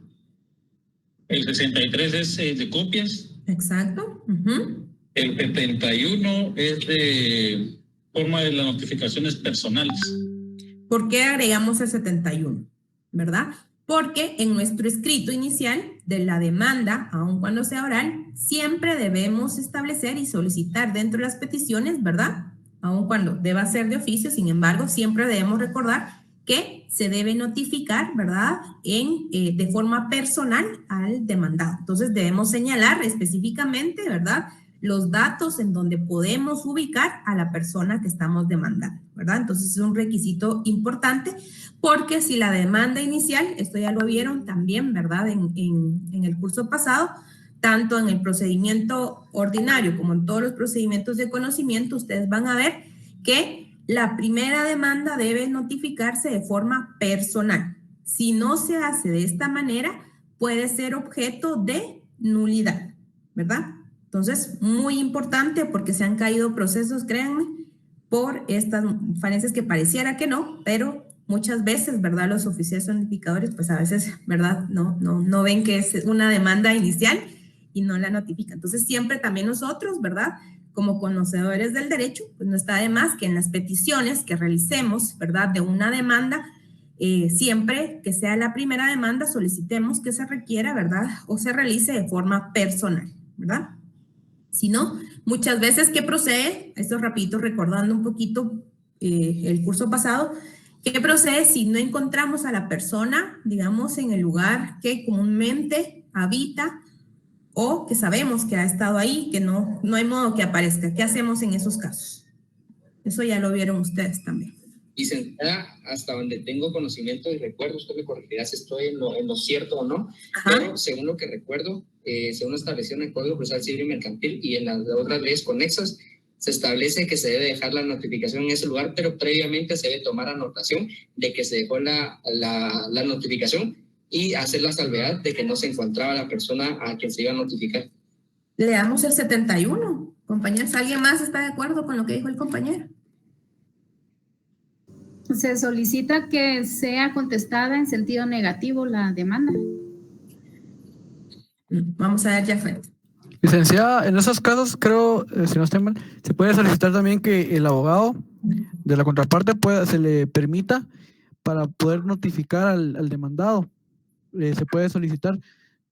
El 63 es de copias. Exacto. El 71 es de forma de las notificaciones personales. ¿Por qué agregamos el 71? ¿Verdad? Porque en nuestro escrito inicial de la demanda, aun cuando sea oral, siempre debemos establecer y solicitar dentro de las peticiones, ¿verdad? Aun cuando deba ser de oficio, sin embargo, siempre debemos recordar que se debe notificar, ¿verdad? De forma personal al demandado. Entonces debemos señalar específicamente, ¿verdad? Los datos en donde podemos ubicar a la persona que estamos demandando, ¿verdad? Entonces es un requisito importante porque si la demanda inicial, esto ya lo vieron también, ¿verdad? En el curso pasado, tanto en el procedimiento ordinario como en todos los procedimientos de conocimiento, ustedes van a ver que la primera demanda debe notificarse de forma personal. Si no se hace de esta manera, puede ser objeto de nulidad, ¿verdad? Entonces, muy importante porque se han caído procesos, créanme, por estas falencias que pareciera que no, pero muchas veces, ¿verdad? Los oficiales notificadores, pues a veces, ¿verdad? No ven que es una demanda inicial y no la notifican. Entonces, siempre también nosotros, ¿verdad? Como conocedores del derecho, pues no está de más que en las peticiones que realicemos, ¿verdad? De una demanda, siempre que sea la primera demanda, solicitemos que se requiera, ¿verdad? O se realice de forma personal, ¿verdad? Si no, muchas veces que procede, esto rapidito recordando un poquito el curso pasado, ¿qué procede si no encontramos a la persona, digamos, en el lugar que comúnmente habita o que sabemos que ha estado ahí, que no hay modo que aparezca? ¿Qué hacemos en esos casos? Eso ya lo vieron ustedes también. Licenciada, hasta donde tengo conocimiento y recuerdo, usted me corregirá si estoy en lo cierto o no, Ajá. pero según lo que recuerdo, según establecido en el Código Procesal Civil y Mercantil y en las otras leyes conexas, se establece que se debe dejar la notificación en ese lugar, pero previamente se debe tomar anotación de que se dejó la notificación y hacer la salvedad de que no se encontraba la persona a quien se iba a notificar. Leamos el 71, compañeros. ¿Alguien más está de acuerdo con lo que dijo el compañero? Se solicita que sea contestada en sentido negativo la demanda. Vamos a ver, Jafet. Licenciada, en esos casos creo, si no estoy mal, se puede solicitar también que el abogado de la contraparte se le permita para poder notificar al demandado. Se puede solicitar.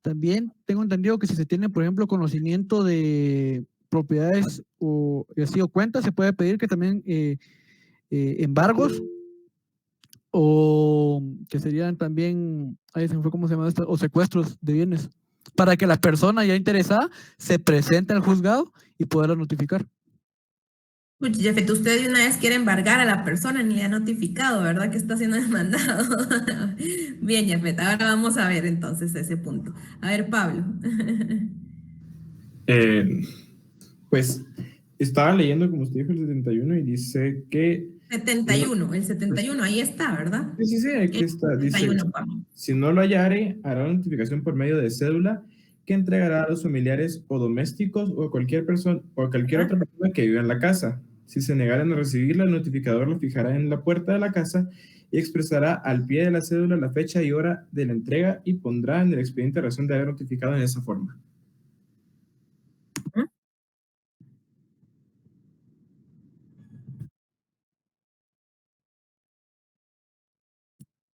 También tengo entendido que si se tiene, por ejemplo, conocimiento de propiedades o cuentas, se puede pedir que también embargos o que serían también, ahí se me fue cómo se llama esto, o secuestros de bienes, para que la persona ya interesada se presente al juzgado y poderla notificar. Uy, Jafet, usted de una vez quiere embargar a la persona, ni le ha notificado, ¿verdad? Que está siendo demandado. Bien, Jafet, ahora vamos a ver entonces ese punto. A ver, Pablo. Pues estaba leyendo, como usted dijo, el 71 y dice que 71, el 71, ahí está, ¿verdad? Sí, aquí está. Dice, 71, Pablo. si no lo hallare, hará notificación por medio de cédula que entregará a los familiares o domésticos o cualquier persona o cualquier otra persona que viva en la casa. Si se negaran a recibirla, el notificador lo fijará en la puerta de la casa y expresará al pie de la cédula la fecha y hora de la entrega y pondrá en el expediente razón de haber notificado en esa forma.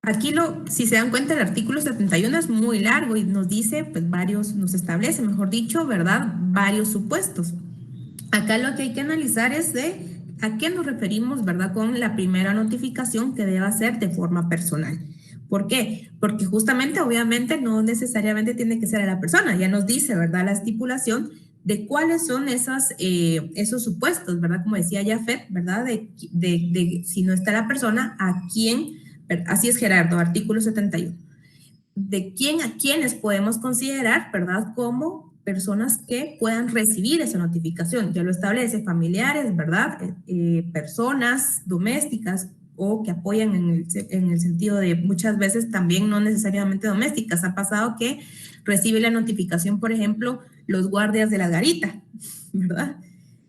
Aquí si se dan cuenta, el artículo 71 es muy largo y nos dice, pues nos establece, mejor dicho, ¿verdad? Varios supuestos. Acá lo que hay que analizar es de a qué nos referimos, ¿verdad? Con la primera notificación que deba ser de forma personal. ¿Por qué? Porque justamente, obviamente, no necesariamente tiene que ser a la persona. Ya nos dice, ¿verdad? La estipulación de cuáles son esos supuestos, ¿verdad? Como decía Jafet, ¿verdad? De si no está la persona, a quién. Así es, Gerardo, artículo 71. A quiénes podemos considerar, ¿verdad? Como personas que puedan recibir esa notificación. Ya lo establece, familiares, ¿verdad? Personas domésticas o que apoyan en el sentido de muchas veces también no necesariamente domésticas. Ha pasado que recibe la notificación, por ejemplo, los guardias de la garita, ¿verdad?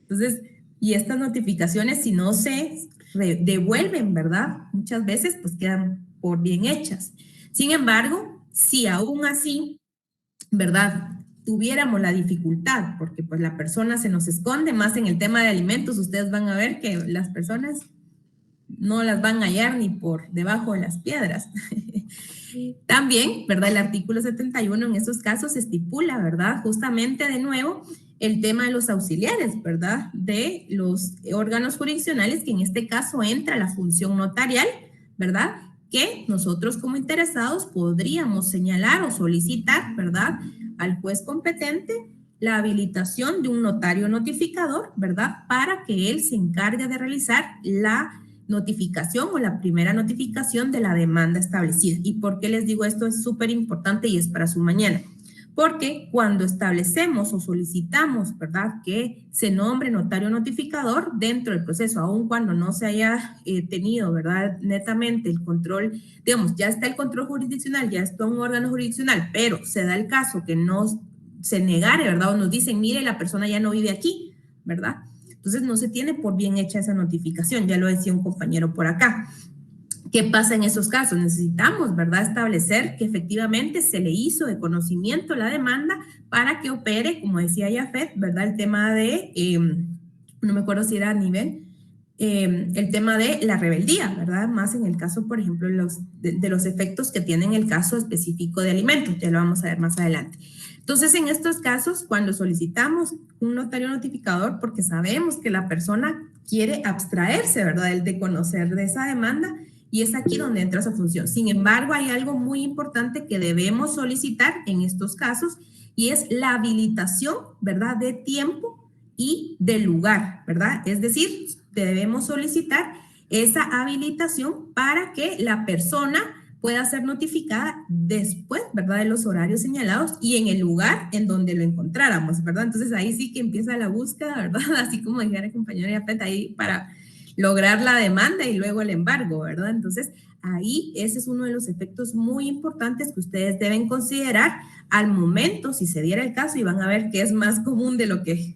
Entonces, y estas notificaciones, si no se devuelven, ¿verdad? Muchas veces pues quedan por bien hechas. Sin embargo, si aún así, ¿verdad? Tuviéramos la dificultad, porque pues la persona se nos esconde más en el tema de alimentos, ustedes van a ver que las personas no las van a hallar ni por debajo de las piedras. También, ¿verdad? El artículo 71 en esos casos estipula, ¿verdad? Justamente de nuevo, el tema de los auxiliares, ¿verdad? De los órganos jurisdiccionales, que en este caso entra la función notarial, ¿verdad? Que nosotros como interesados podríamos señalar o solicitar, ¿verdad? Al juez competente la habilitación de un notario notificador, ¿verdad? Para que él se encargue de realizar la notificación o la primera notificación de la demanda establecida. ¿Y por qué les digo esto? Es súper importante y es para su mañana. Porque cuando establecemos o solicitamos, ¿verdad?, que se nombre notario notificador dentro del proceso, aun cuando no se haya tenido, ¿verdad?, netamente el control, digamos, ya está el control jurisdiccional, ya está un órgano jurisdiccional, pero se da el caso que no se negare, ¿verdad?, o nos dicen, mire, la persona ya no vive aquí, ¿verdad? Entonces no se tiene por bien hecha esa notificación, ya lo decía un compañero por acá. ¿Qué pasa en esos casos? Necesitamos, ¿verdad?, establecer que efectivamente se le hizo de conocimiento la demanda para que opere, como decía Jafet, ¿verdad?, el tema de, no me acuerdo si era a nivel, el tema de la rebeldía, ¿verdad?, más en el caso, por ejemplo, de los efectos que tiene en el caso específico de alimentos, ya lo vamos a ver más adelante. Entonces, en estos casos, cuando solicitamos un notario notificador, porque sabemos que la persona quiere abstraerse, ¿verdad?, de conocer de esa demanda, y es aquí donde entra esa función. Sin embargo, hay algo muy importante que debemos solicitar en estos casos y es la habilitación, ¿verdad?, de tiempo y de lugar, ¿verdad? Es decir, debemos solicitar esa habilitación para que la persona pueda ser notificada después, ¿verdad?, de los horarios señalados y en el lugar en donde lo encontráramos, ¿verdad? Entonces, ahí sí que empieza la búsqueda, ¿verdad? Así como dijera el compañero Jafet, ahí para lograr la demanda y luego el embargo, ¿verdad? Entonces, ahí ese es uno de los efectos muy importantes que ustedes deben considerar al momento, si se diera el caso, y van a ver que es más común de lo que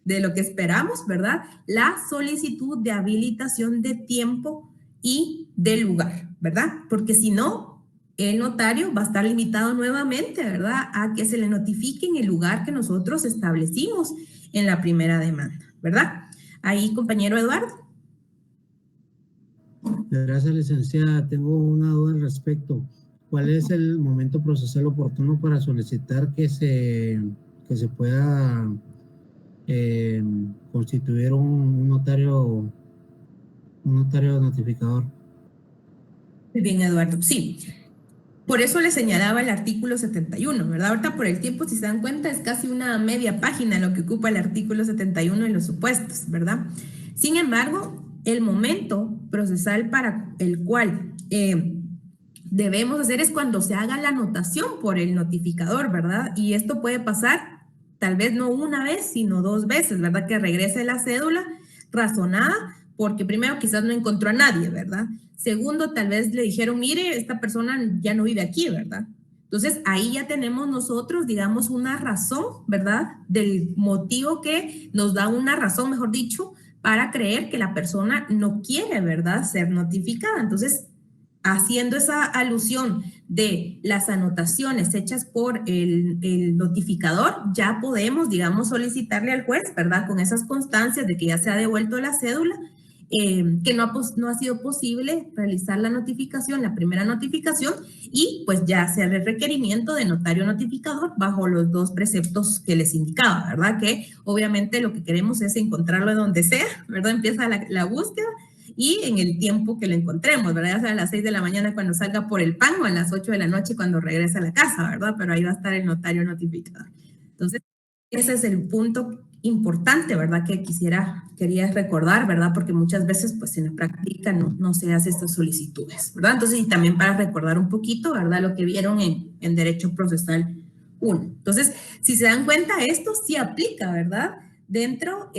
esperamos, ¿verdad? La solicitud de habilitación de tiempo y de lugar, ¿verdad? Porque si no, el notario va a estar limitado nuevamente, ¿verdad?, a que se le notifique en el lugar que nosotros establecimos en la primera demanda, ¿verdad? Ahí, compañero Eduardo. Gracias, licenciada. Tengo una duda al respecto. ¿Cuál es el momento procesal oportuno para solicitar que se pueda constituir un notario notificador? Muy bien, Eduardo. Sí. Por eso le señalaba el artículo 71, ¿verdad? Ahorita por el tiempo, si se dan cuenta, es casi una media página lo que ocupa el artículo 71 en los supuestos, ¿verdad? Sin embargo, el momento procesal para el cual debemos hacer es cuando se haga la anotación por el notificador, ¿verdad? Y esto puede pasar tal vez no una vez, sino 2 veces, ¿verdad? Que regrese la cédula razonada porque primero quizás no encontró a nadie, ¿verdad? Segundo, tal vez le dijeron, mire, esta persona ya no vive aquí, ¿verdad? Entonces, ahí ya tenemos nosotros, digamos, una razón, ¿verdad? Del motivo que nos da una razón, mejor dicho, para creer que la persona no quiere, ¿verdad?, ser notificada. Entonces, haciendo esa alusión de las anotaciones hechas por el notificador, ya podemos, digamos, solicitarle al juez, ¿verdad?, con esas constancias de que ya se ha devuelto la cédula, que no ha sido posible realizar la notificación, la primera notificación, y pues ya se hace el requerimiento de notario notificador bajo los dos preceptos que les indicaba, ¿verdad? Que obviamente lo que queremos es encontrarlo donde sea, ¿verdad? Empieza la búsqueda y en el tiempo que lo encontremos, ¿verdad? Ya sea a las 6 de la mañana cuando salga por el pan o a las 8 de la noche cuando regrese a la casa, ¿verdad? Pero ahí va a estar el notario notificador. Entonces, ese es el punto importante, ¿verdad? Que quería recordar, ¿verdad? Porque muchas veces, pues en la práctica no se hacen estas solicitudes, ¿verdad? Entonces, y también para recordar un poquito, ¿verdad? Lo que vieron en Derecho Procesal 1. Entonces, si se dan cuenta, esto sí aplica, ¿verdad? Dentro,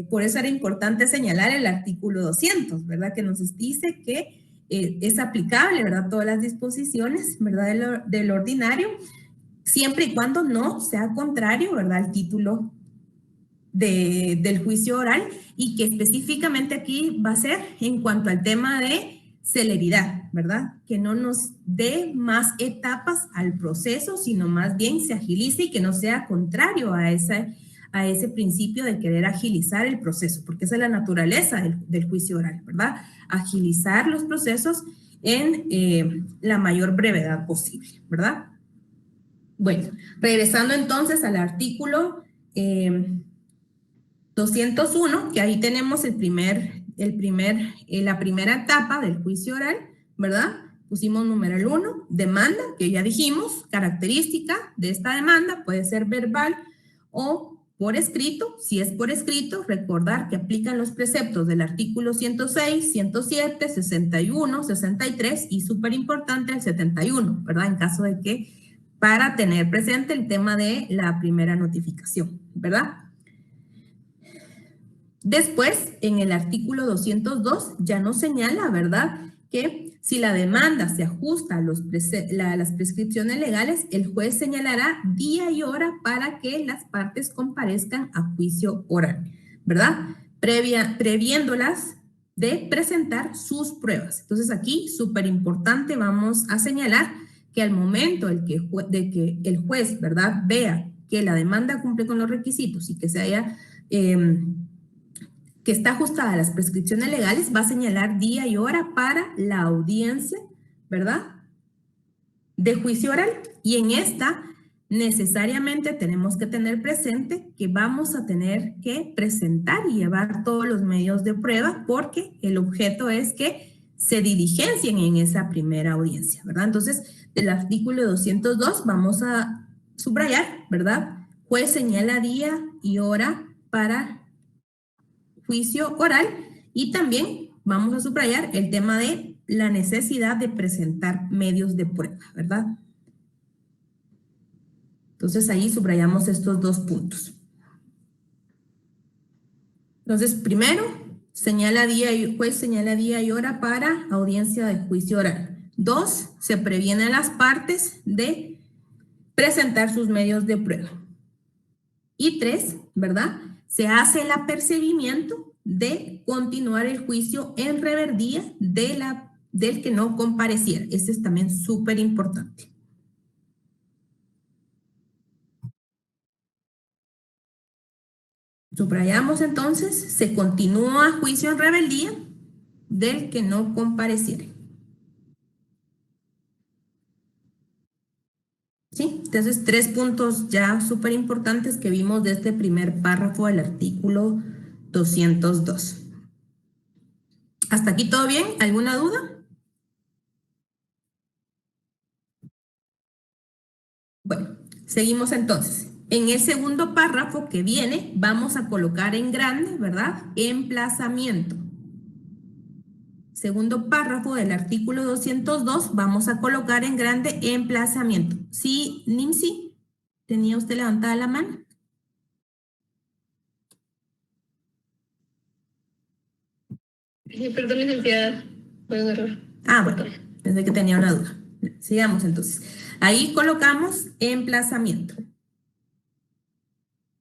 por eso era importante señalar el artículo 200, ¿verdad? Que nos dice que es aplicable, ¿verdad? Todas las disposiciones, ¿verdad? Del ordinario, siempre y cuando no sea contrario, ¿verdad?, al título del juicio oral, y que específicamente aquí va a ser en cuanto al tema de celeridad, ¿verdad? Que no nos dé más etapas al proceso, sino más bien se agilice y que no sea contrario a ese principio de querer agilizar el proceso, porque esa es la naturaleza del juicio oral, ¿verdad? Agilizar los procesos en la mayor brevedad posible, ¿verdad? Bueno, regresando entonces al artículo 201, que ahí tenemos la primera etapa del juicio oral, ¿verdad? Pusimos numeral 1, demanda, que ya dijimos, característica de esta demanda, puede ser verbal o por escrito. Si es por escrito, recordar que aplican los preceptos del artículo 106, 107, 61, 63 y súper importante el 71, ¿verdad? En caso de que, para tener presente el tema de la primera notificación, ¿verdad? Después, en el artículo 202, ya nos señala, ¿verdad?, que si la demanda se ajusta a las prescripciones legales, el juez señalará día y hora para que las partes comparezcan a juicio oral, ¿verdad? Previéndolas de presentar sus pruebas. Entonces aquí, súper importante, vamos a señalar que al momento de que el juez, ¿verdad?, vea que la demanda cumple con los requisitos y que se haya... que está ajustada a las prescripciones legales, va a señalar día y hora para la audiencia, ¿verdad?, de juicio oral. Y en esta necesariamente tenemos que tener presente que vamos a tener que presentar y llevar todos los medios de prueba, porque el objeto es que se diligencien en esa primera audiencia, ¿verdad? Entonces, del artículo 202 vamos a subrayar, ¿verdad? Juez señala día y hora para juicio oral, y también vamos a subrayar el tema de la necesidad de presentar medios de prueba, ¿verdad? Entonces ahí subrayamos estos dos puntos. Entonces, primero, juez señala día y hora para audiencia de juicio oral. 2, se previene a las partes de presentar sus medios de prueba. Y 3, ¿verdad?, se hace el apercibimiento de continuar el juicio en reverdía del que no compareciera. Este es también súper importante. Subrayamos entonces, se continúa juicio en rebeldía del que no compareciera. ¿Sí? Entonces, 3 puntos ya súper importantes que vimos de este primer párrafo del artículo 202. ¿Hasta aquí todo bien? ¿Alguna duda? Bueno, seguimos entonces. En el segundo párrafo que viene, vamos a colocar en grande, ¿verdad?, emplazamiento. Segundo párrafo del artículo 202, vamos a colocar en grande emplazamiento. ¿Sí, Nimsi? ¿Tenía usted levantada la mano? Perdón, licenciada. Fue un error. Ah, bueno, pensé que tenía una duda. Sigamos entonces. Ahí colocamos emplazamiento.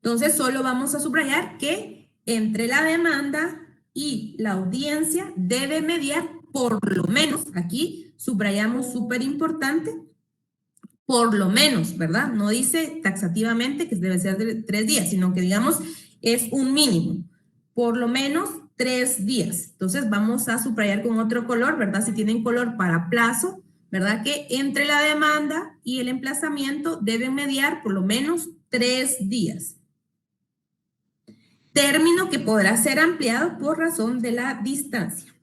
Entonces, solo vamos a subrayar que entre la demanda y la audiencia debe mediar por lo menos, aquí subrayamos súper importante, por lo menos, ¿verdad? No dice taxativamente que debe ser de 3 días, sino que digamos es un mínimo, por lo menos 3 días. Entonces vamos a subrayar con otro color, ¿verdad? Si tienen color para plazo, ¿verdad? Que entre la demanda y el emplazamiento deben mediar por lo menos 3 días. Término que podrá ser ampliado por razón de la distancia.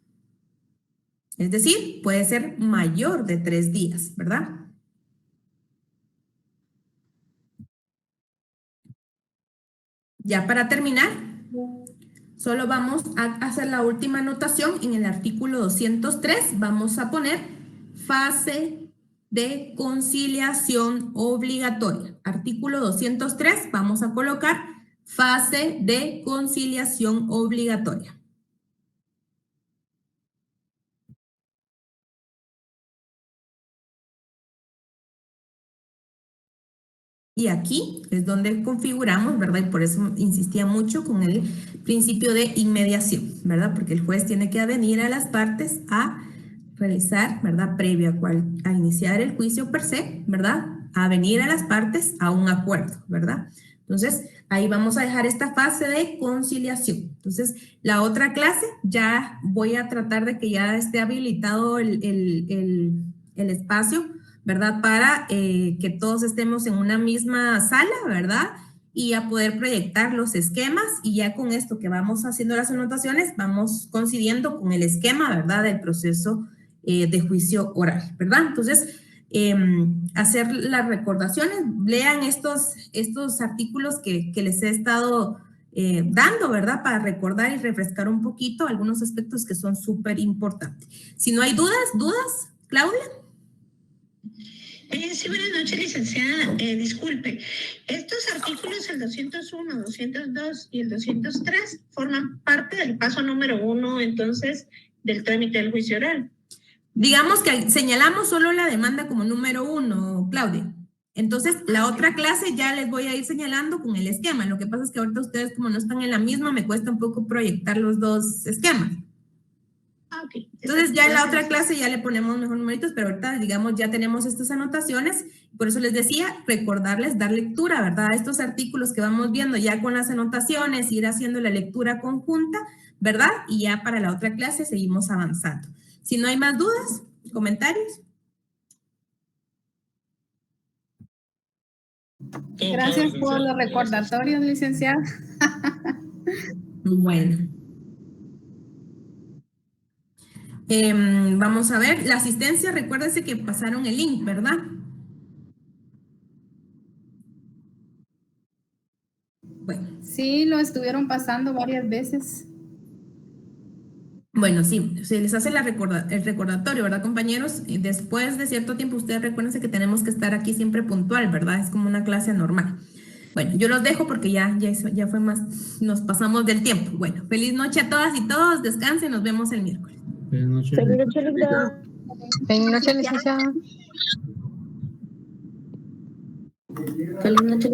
Es decir, puede ser mayor de 3 días, ¿verdad? Ya para terminar, solo vamos a hacer la última anotación en el artículo 203. Vamos a poner fase de conciliación obligatoria. Artículo 203, vamos a colocar fase de conciliación obligatoria. Y aquí es donde configuramos, ¿verdad? Y por eso insistía mucho con el principio de inmediación, ¿verdad? Porque el juez tiene que avenir a las partes a realizar, ¿verdad? Previo a iniciar el juicio per se, ¿verdad? A venir a las partes a un acuerdo, ¿verdad? Entonces, ahí vamos a dejar esta fase de conciliación. Entonces, la otra clase ya voy a tratar de que ya esté habilitado el espacio, ¿verdad? Para que todos estemos en una misma sala, ¿verdad? Y a poder proyectar los esquemas y ya con esto que vamos haciendo las anotaciones, vamos coincidiendo con el esquema, ¿verdad? Del proceso de juicio oral, ¿verdad? Entonces, hacer las recordaciones, lean estos artículos que les he estado dando, ¿verdad? Para recordar y refrescar un poquito algunos aspectos que son súper importantes. Si no hay dudas, Claudia. Sí, buenas noches, licenciada. Disculpe, estos artículos, el 201, 202 y el 203, forman parte del paso número 1, entonces, del trámite del juicio oral. Digamos que señalamos solo la demanda como número 1, Claudia. Entonces, la otra clase ya les voy a ir señalando con el esquema. Lo que pasa es que ahorita ustedes, como no están en la misma, me cuesta un poco proyectar los dos esquemas. Okay. Entonces ya en la otra clase ya le ponemos mejor numeritos, pero ahorita, digamos, ya tenemos estas anotaciones. Por eso les decía, recordarles dar lectura, ¿verdad? A estos artículos que vamos viendo ya con las anotaciones, ir haciendo la lectura conjunta, ¿verdad? Y ya para la otra clase seguimos avanzando. Si no hay más dudas, comentarios. Gracias por los recordatorios, licenciada. Bueno. Vamos a ver, la asistencia, recuérdense que pasaron el link, ¿verdad? Bueno. Sí, lo estuvieron pasando varias veces. Bueno, sí, se les hace el recordatorio, ¿verdad, compañeros? Y después de cierto tiempo, ustedes recuérdense que tenemos que estar aquí siempre puntual, ¿verdad? Es como una clase normal. Bueno, yo los dejo porque ya fue más, nos pasamos del tiempo. Bueno, feliz noche a todas y todos, descansen, nos vemos el miércoles. Feliz noche. Feliz noche, licenciada. Feliz noche, licenciada. Feliz noche.